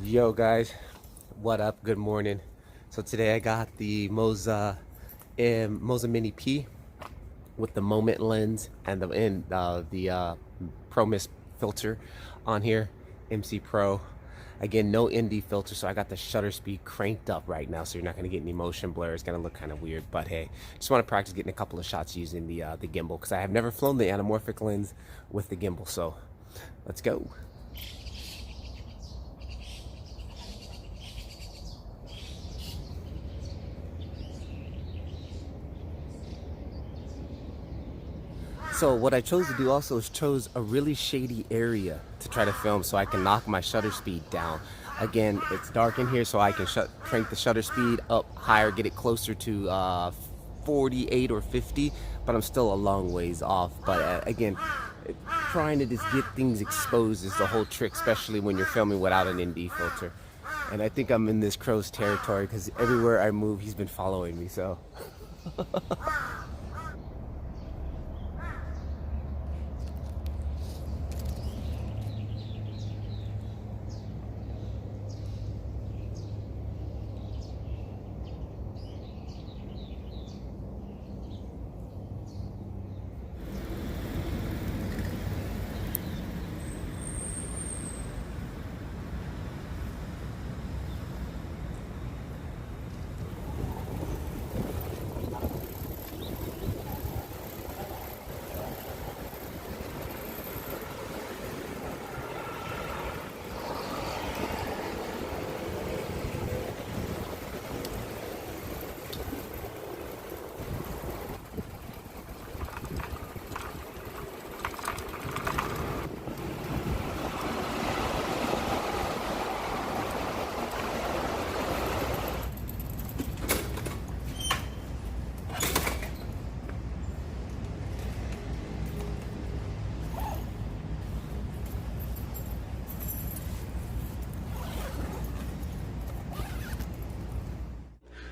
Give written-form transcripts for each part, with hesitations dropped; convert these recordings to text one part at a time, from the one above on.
Yo guys, what up? Good morning. So today I got the MoZa Mini P with the moment lens and the Pro Mist filter on here, MC Pro. Again, no ND filter, so I got the shutter speed cranked up right now, so you're not gonna get any motion blur. It's gonna look kind of weird, but hey, just want to practice getting a couple of shots using the gimbal because I have never flown the anamorphic lens with the gimbal. So let's go. So what I chose to do also is chose a really shady area to try to film so I can knock my shutter speed down. Again, it's dark in here, so I can crank the shutter speed up higher, get it closer to 48 or 50, but I'm still a long ways off. But again, trying to just get things exposed is the whole trick, especially when you're filming without an ND filter. And I think I'm in this crow's territory because everywhere I move, he's been following me, so.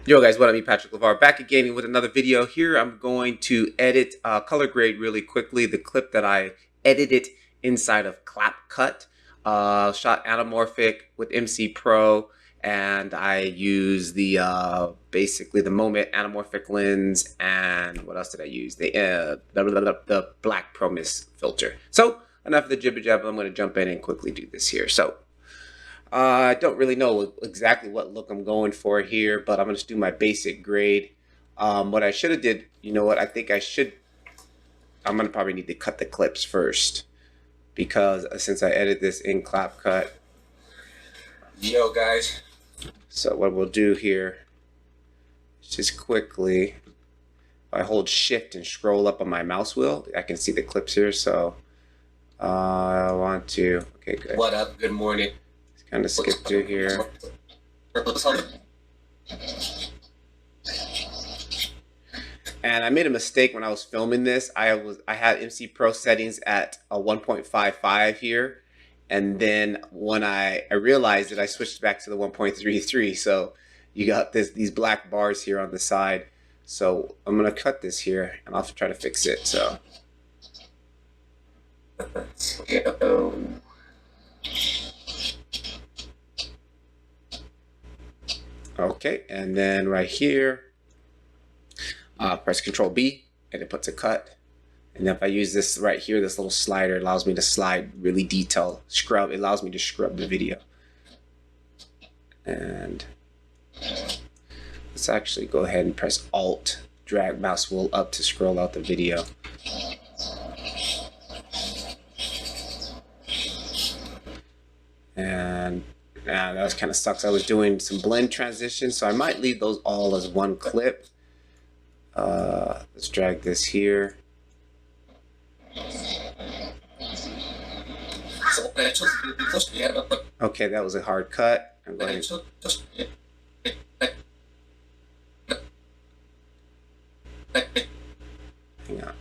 Yo guys, what up? Me, Patrick Levar, back again with another video. Here I'm going to edit color grade really quickly the clip that I edited inside of CapCut. Shot anamorphic with MC Pro, and I use the basically the moment anamorphic lens, and what else did I use? The black Pro Mist filter. So enough of the jibber jabber. I'm going to jump in and quickly do this here. So I don't really know exactly what look I'm going for here, but I'm going to just do my basic grade. What I should have did, you know what, I'm going to probably need to cut the clips first, because since I edit this in CapCut. Yo guys. So what we'll do here is just quickly, if I hold shift and scroll up on my mouse wheel, I can see the clips here. So I want to, okay, good. What up? Good morning. Kind of skip through here. And I made a mistake when I was filming this. I had MC Pro settings at a 1.55 here, and then when I realized it, I switched back to the 1.33. So you got these black bars here on the side. So I'm gonna cut this here, and I'll try to fix it. So. Okay, and then right here, press Control B, and it puts a cut. And if I use this right here, this little slider allows me to slide really detailed, scrub. It allows me to scrub the video. And let's actually go ahead and press Alt, drag mouse wheel up to scroll out the video. And that kind of sucks. I was doing some blend transitions, so I might leave those all as one clip. Let's drag this here. Okay, that was a hard cut. I'm going to... Hang on.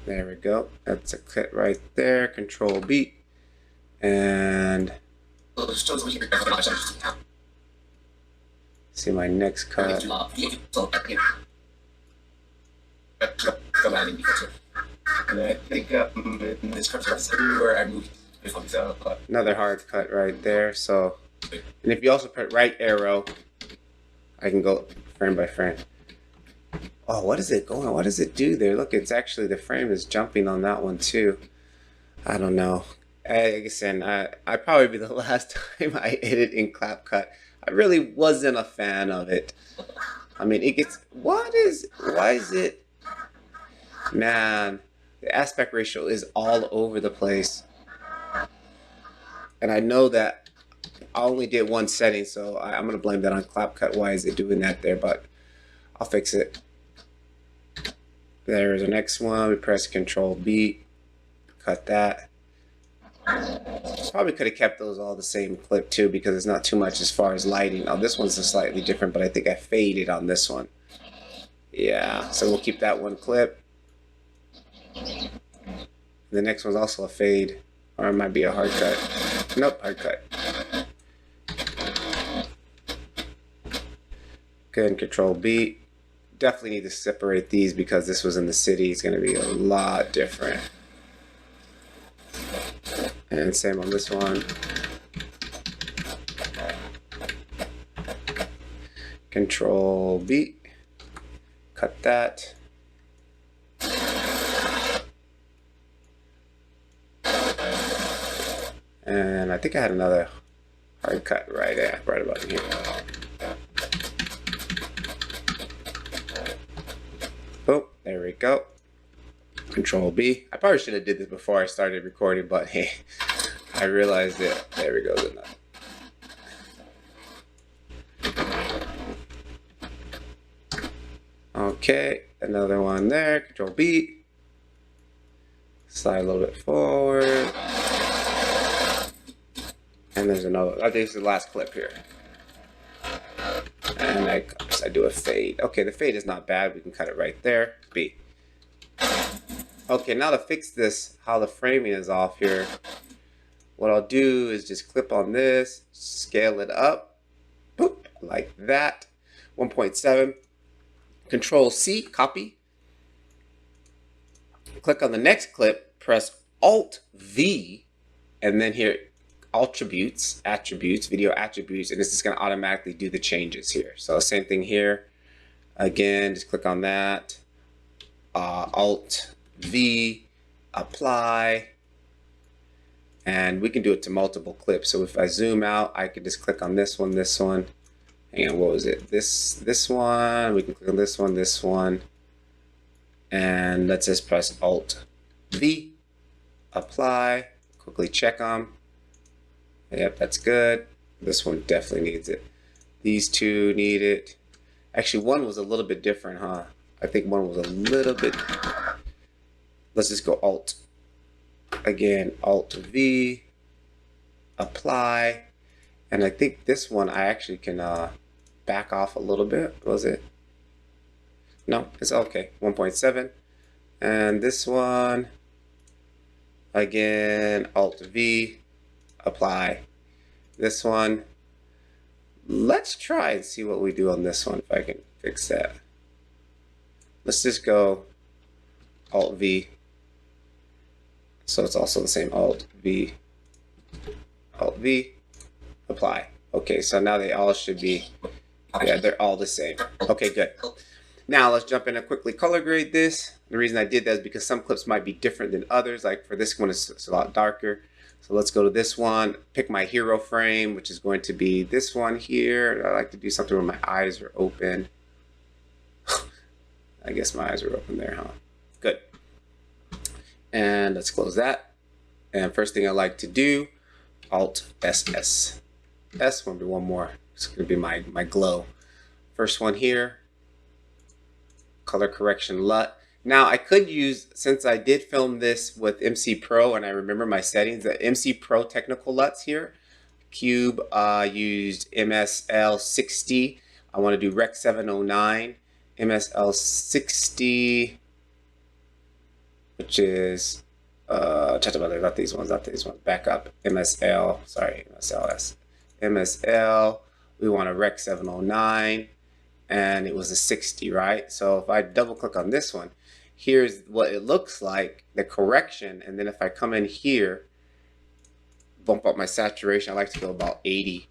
There we go. That's a cut right there. Control B. And see my next cut. And I think this cut is everywhere I move. Another hard cut right there. So, and if you also put right arrow, I can go frame by frame. Oh, what is it going? What does it do there? Look, it's actually, the frame is jumping on that one too. I don't know. Like I said, I probably be the last time I edit in CapCut. I really wasn't a fan of it. I mean, it gets, why is it, man, the aspect ratio is all over the place. And I know that I only did one setting, so I'm going to blame that on CapCut. Why is it doing that there? But I'll fix it. There's the next one. We press Control B, cut that. Probably could have kept those all the same clip too, because it's not too much as far as lighting. Now this one's slightly different, but I think I faded on this one. Yeah, so we'll keep that one clip. The next one's also a fade, or it might be a hard cut. Nope, hard cut. Good, and Control B. Definitely need to separate these because this was in the city. It's going to be a lot different. And same on this one. Control B. Cut that. And I think I had another hard cut right about here. Oh, there we go. Control B. I probably should have did this before I started recording, but hey, I realized it. There we go. Okay, another one there. Control B. Slide a little bit forward. And there's another. I think this is the last clip here. And I do a fade. Okay, the fade is not bad. We can cut it right there. B. Okay, now to fix this, how the framing is off here, what I'll do is just clip on this, scale it up, boop, like that, 1.7, Control C, copy, click on the next clip, press Alt V, and then here, attributes, video attributes, and this is going to automatically do the changes here. So same thing here, again, just click on that, Alt V, apply, and we can do it to multiple clips. So if I zoom out, I could just click on this one, and what was it? This one, we can click on this one, and let's just press Alt V, apply, quickly check them. Yep, that's good. This one definitely needs it. These two need it. Actually, one was a little bit different, huh? I think one was a little bit. Let's just go Alt. Again, Alt V, apply. And I think this one I actually can back off a little bit. Was it? No, it's okay. 1.7. And this one, again, Alt V, apply. This one, let's try and see what we do on this one, if I can fix that. Let's just go Alt V. So it's also the same, Alt V, apply. Okay, so now they all should be, yeah, they're all the same. Okay, good. Now let's jump in and quickly color grade this. The reason I did that is because some clips might be different than others. Like for this one, it's a lot darker. So let's go to this one, pick my hero frame, which is going to be this one here. I like to do something where my eyes are open. I guess my eyes are open there, huh? Good. And let's close that. And first thing I like to do, Alt SS. S will be one more. It's going to be my glow. First one here, color correction LUT. Now I could use, since I did film this with MC Pro and I remember my settings, the MC Pro technical LUTs here. Cube used MSL60. I want to do Rec 709. MSL60, which is not these ones, back up. MSLS. MSL, we want a Rec 709, and it was a 60, right? So if I double click on this one, here's what it looks like, the correction, and then if I come in here bump up my saturation. I like to go about 80.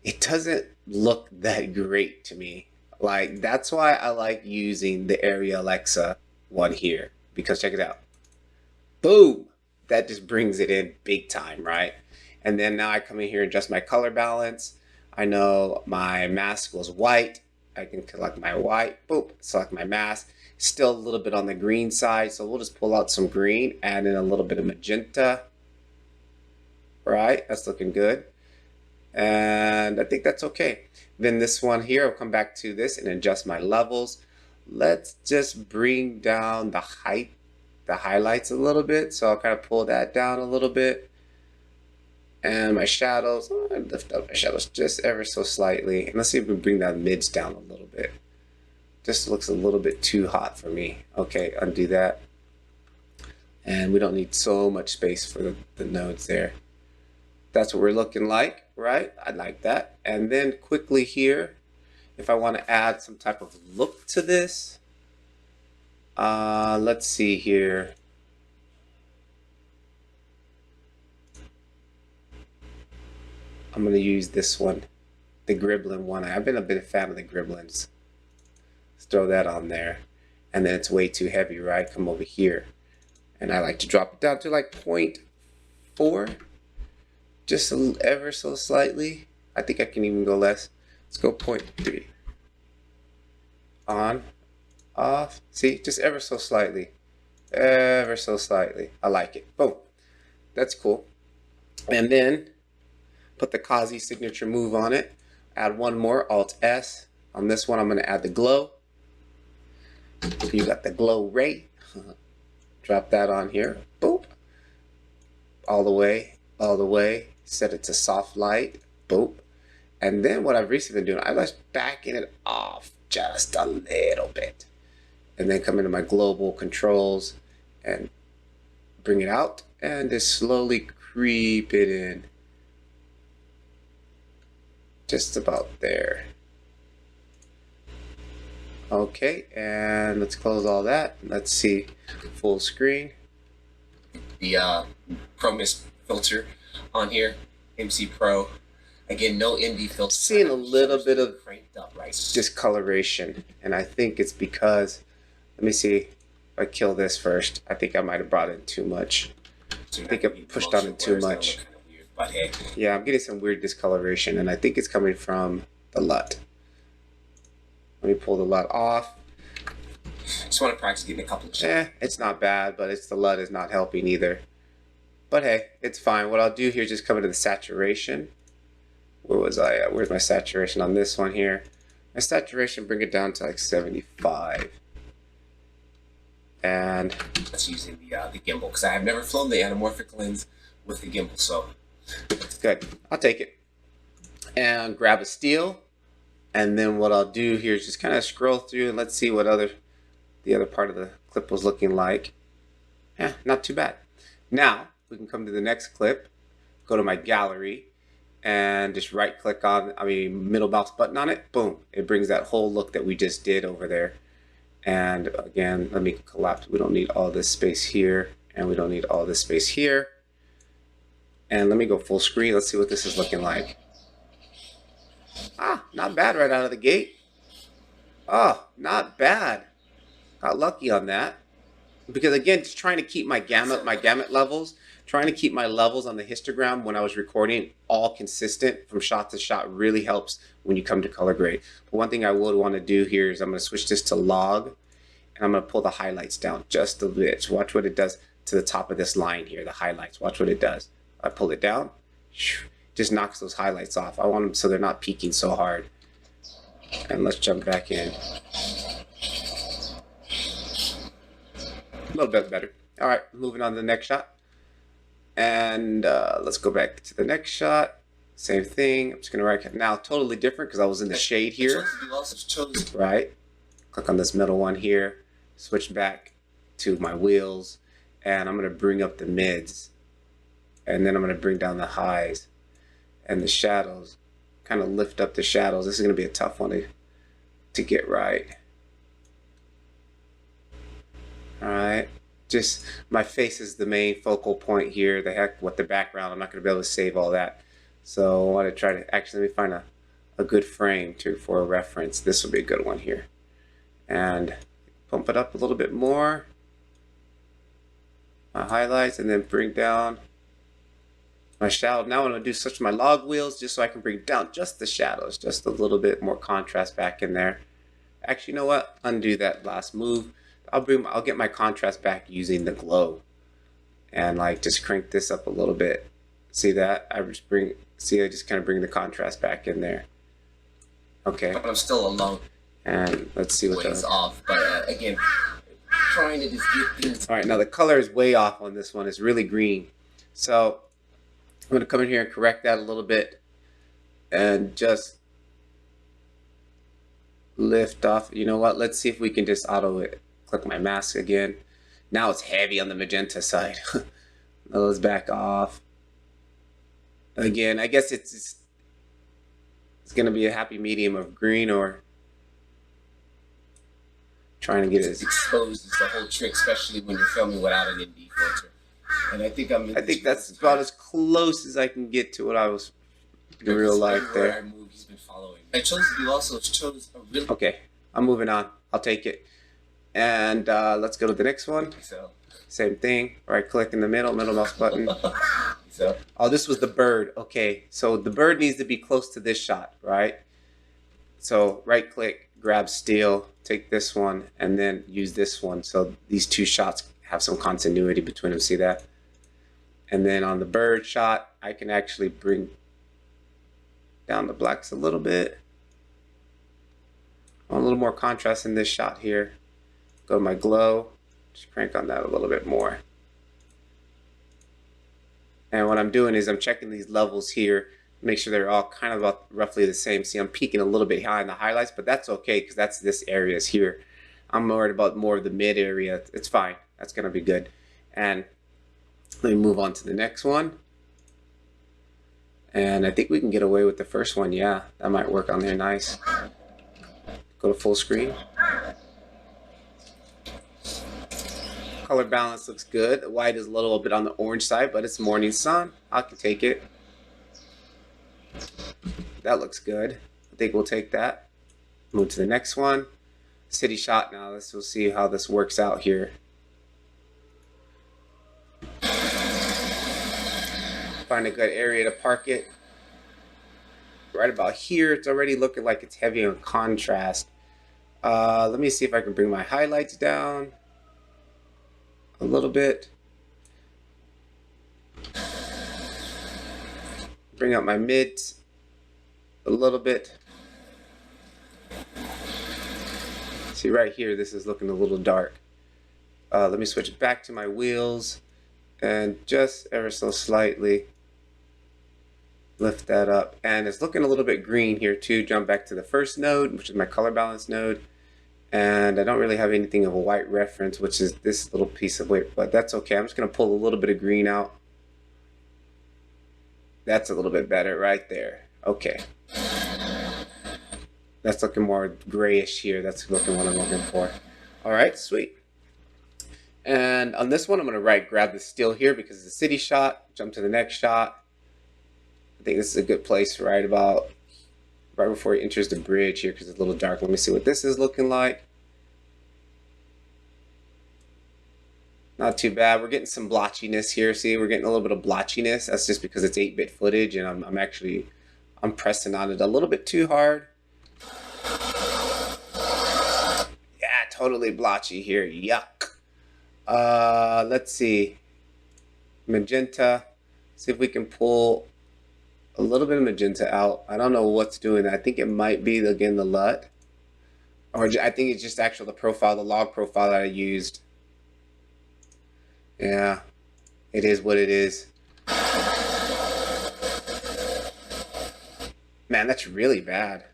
It doesn't look that great to me. Like, that's why I like using the Area Alexa one here, because check it out. Boom! That just brings it in big time, right? And then now I come in here and adjust my color balance. I know my mask was white. I can select my white, boop, select my mask. Still a little bit on the green side, so we'll just pull out some green, add in a little bit of magenta. Right, that's looking good. And I think that's okay. Then this one here, I'll come back to this and adjust my levels. Let's just bring down the height, the highlights a little bit. So I'll kind of pull that down a little bit. And my shadows, I lift up my shadows just ever so slightly. And let's see if we bring that mids down a little bit. Just looks a little bit too hot for me. Okay, undo that. And we don't need so much space for the nodes there. That's what we're looking like, right? I like that. And then quickly here, if I want to add some type of look to this, let's see here. I'm going to use this one, the Gremlin one. I've been a bit of a fan of the Gremlins. Let's throw that on there. And then it's way too heavy, right? Come over here. And I like to drop it down to like 0.4. Just ever so slightly. I think I can even go less. Let's go 0.3. On, off. See, just ever so slightly. Ever so slightly. I like it. Boom. That's cool. And then put the Kazi signature move on it. Add one more, Alt S. On this one, I'm going to add the glow. You got the glow ray. Drop that on here. Boop. All the way, all the way. Set it to soft light. Boop. And then what I've recently been doing, I was backing it off just a little bit. And then come into my global controls and bring it out and just slowly creep it in. Just about there. Okay, and let's close all that. Let's see, full screen. The Pro Mist filter on here, MC Pro. Again, no ND filter. Seeing a little bit of right? discoloration, and I think it's because, let me see, if I kill this first, I think I might have brought in too much. So I think I pushed on it too much. Kind of weird, but hey. Yeah, I'm getting some weird discoloration, and I think it's coming from the LUT. Let me pull the LUT off. Just want to practice getting a couple of shots. It's not bad, but it's the LUT is not helping either. But hey, it's fine. What I'll do here is just come into the saturation. Where was I at? Where's my saturation on this one here? My saturation, bring it down to like 75. And that's using the gimbal, because I have never flown the anamorphic lens with the gimbal, so good. I'll take it. And grab a steel. And then what I'll do here is just kind of scroll through and let's see what the other part of the clip was looking like. Yeah, not too bad. Now we can come to the next clip, go to my gallery, and just right click on, middle mouse button on it. Boom, it brings that whole look that we just did over there. And again, let me collapse. We don't need all this space here, and we don't need all this space here. And let me go full screen. Let's see what this is looking like. Not bad right out of the gate. Oh, not bad. Got lucky on that. Because again, just trying to keep my gamut levels, trying to keep my levels on the histogram when I was recording all consistent from shot to shot really helps when you come to color grade. But one thing I would want to do here is I'm going to switch this to log, and I'm going to pull the highlights down just a bit. So watch what it does to the top of this line here, the highlights. Watch what it does. I pull it down, just knocks those highlights off. I want them so they're not peaking so hard. And let's jump back in. A little bit better. All right, moving on to the next shot. And let's go back to the next shot. Same thing. I'm just going to right now, totally different because I was in the shade here. Right. Click on this middle one here. Switch back to my wheels. And I'm going to bring up the mids. And then I'm going to bring down the highs and the shadows. Kind of lift up the shadows. This is going to be a tough one to get right. All right. just my face is the main focal point here. The heck with the background, I'm not going to be able to save all that. So I want to try to actually, let me find a good frame for a reference. This will be a good one here. And pump it up a little bit more. My highlights, and then bring down my shadow. Now I'm going to do such my log wheels just so I can bring down just the shadows, just a little bit more contrast back in there. Actually, you know what? Undo that last move. I'll get my contrast back using the glow, and like just crank this up a little bit. See that? I just kind of bring the contrast back in there. Okay. But I'm still alone. And let's see what ways off. But again, trying to just get things. All right, now the color is way off on this one. It's really green. So I'm going to come in here and correct that a little bit and just lift off. You know what? Let's see if we can just auto it. Click my mask again. Now it's heavy on the magenta side. Now let's back off. Again, I guess it's going to be a happy medium of green, or trying to get it as exposed is the whole trick, especially when you're filming without an ND filter. And I think that's about as close as I can get to what I was in real life there. He's been following. I chose a really. Okay, I'm moving on. I'll take it. And let's go to the next one. So. Same thing. Right click in the middle mouse button. So. Oh, this was the bird. Okay, so the bird needs to be close to this shot, right? So right click, grab steel, take this one, and then use this one. So these two shots have some continuity between them. See that? And then on the bird shot, I can actually bring down the blacks a little bit. A little more contrast in this shot here. Go to my glow, just crank on that a little bit more. And what I'm doing is I'm checking these levels here, make sure they're all kind of about roughly the same. See, I'm peaking a little bit high in the highlights, but that's okay because that's this area is here. I'm worried about more of the mid area. It's fine. That's going to be good. And let me move on to the next one. And I think we can get away with the first one. Yeah, that might work on there nice. Go to full screen. Color balance looks good. The white is a little bit on the orange side, but it's morning sun. I can take it. That looks good. I think we'll take that. Move to the next one. City shot now. We'll see how this works out here. Find a good area to park it. Right about here, it's already looking like it's heavy on contrast. Let me see if I can bring my highlights down a little bit. Bring up my mids a little bit. See right here, this is looking a little dark. Let me switch back to my wheels and just ever so slightly lift that up. And it's looking a little bit green here too. Jump back to the first node, which is my color balance node. And I don't really have anything of a white reference, which is this little piece of white, but that's okay. I'm just going to pull a little bit of green out. That's a little bit better right there. Okay. That's looking more grayish here. That's looking what I'm looking for. All right, sweet. And on this one, I'm going to grab the steel here because it's a city shot. Jump to the next shot. I think this is a good place right before he enters the bridge here because it's a little dark. Let me see what this is looking like. Not too bad. We're getting some blotchiness here. See, we're getting a little bit of blotchiness. That's just because it's 8-bit footage, and I'm pressing on it a little bit too hard. Yeah, totally blotchy here. Yuck. Let's see. Magenta. See if we can pull a little bit of magenta out. I don't know what's doing that. I think it might be, again, the LUT. Or I think it's just actually the log profile that I used. Yeah, it is what it is. Man, that's really bad.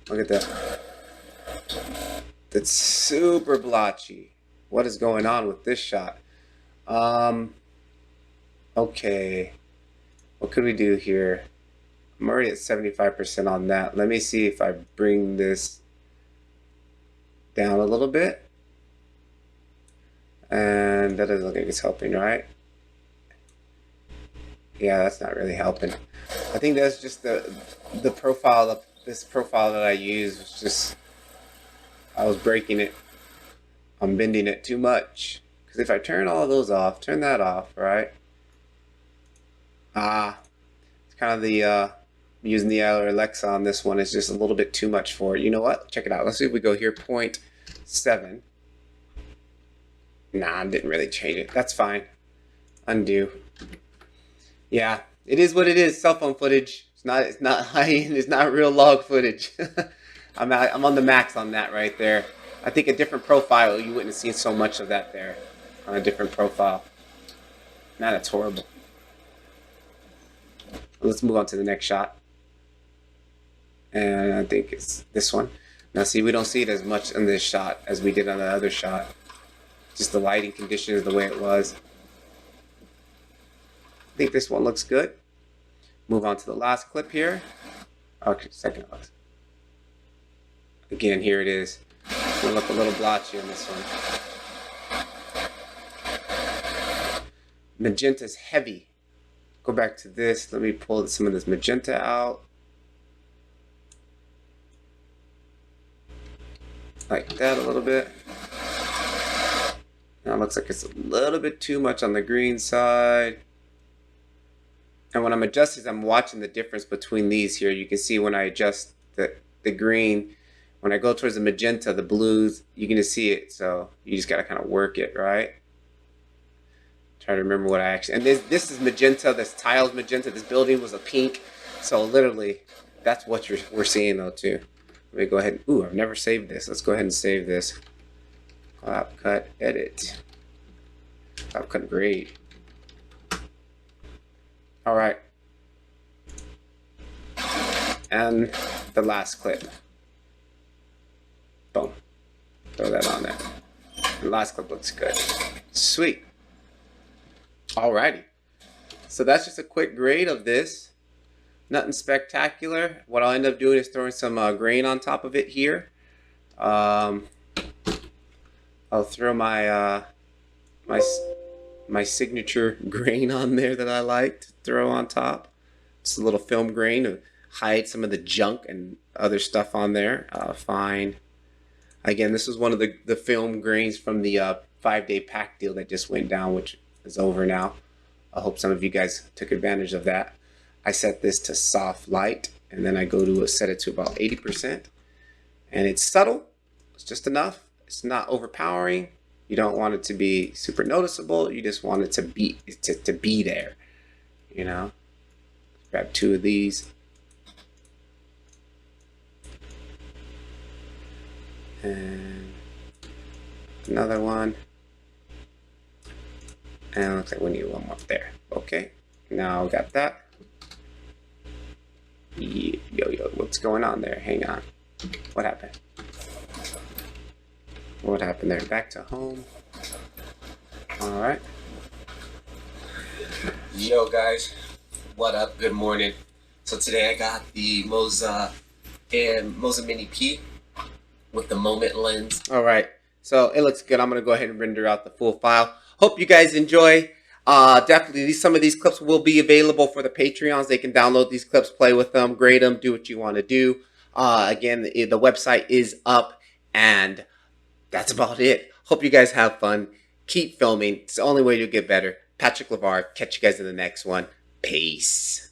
Look at that. That's super blotchy. What is going on with this shot? Okay. What could we do here? I'm already at 75% on that. Let me see if I bring this down a little bit. And that doesn't look like it's helping, right? Yeah, that's not really helping. I think that's just the profile of this profile that I use was just, I was breaking it. I'm bending it too much. Because if I turn all of those off, turn that off, right? It's kind of the using the Alexa on this one is just a little bit too much for it. You know what? Check it out. Let's see if we go here 0.7. Nah, I didn't really change it. That's fine. Undo. Yeah, it is what it is. Cell phone footage. It's not high end. It's not real log footage. I'm on the max on that right there. I think a different profile, you wouldn't have seen so much of that there on a different profile. Man, that's horrible. Let's move on to the next shot. And I think it's this one. Now see, we don't see it as much in this shot as we did on the other shot. Just the lighting conditions, the way it was. I think this one looks good. Move on to the last clip here. Okay, second last. Again, here it is. It's gonna look a little blotchy on this one. Magenta's heavy. Go back to this. Let me pull some of this magenta out. Like that a little bit. Now it looks like it's a little bit too much on the green side. And when I'm adjusting, I'm watching the difference between these here. You can see when I adjust the green, when I go towards the magenta, the blues, you can just see it. So you just gotta kind of work it, right? Try to remember what I actually, and this is magenta, this tile's magenta, this building was a pink. So literally, that's what we're seeing though too. Let me go ahead and, ooh, I've never saved this. Let's go ahead and save this. CapCut, edit. CapCut grade. All right. And the last clip. Boom. Throw that on there. The last clip looks good. Sweet. Alrighty. So that's just a quick grade of this. Nothing spectacular. What I'll end up doing is throwing some grain on top of it here. I'll throw my my signature grain on there that I like to throw on top. Just a little film grain to hide some of the junk and other stuff on there. Fine. Again, this was one of the film grains from the 5-day pack deal that just went down, which is over now. I hope some of you guys took advantage of that. I set this to soft light, and then I go to set it to about 80%. And it's subtle. It's just enough. It's not overpowering. You don't want it to be super noticeable. You just want it to be there. You know. Grab 2 of these. And another one. And it looks like we need one more there. Okay. Now got that. Yo, what's going on there? Hang on. What happened? What happened there? Back to home. All right. Yo guys, what up? Good morning. So today I got the MOZA and MOZA Mini P with the moment lens. All right. So it looks good. I'm gonna go ahead and render out the full file. Hope you guys enjoy. Definitely, some of these clips will be available for the Patreons. They can download these clips, play with them, grade them, do what you want to do. Again, the website is up, and that's about it. Hope you guys have fun. Keep filming. It's the only way you'll get better. Patrick Levar. Catch you guys in the next one. Peace.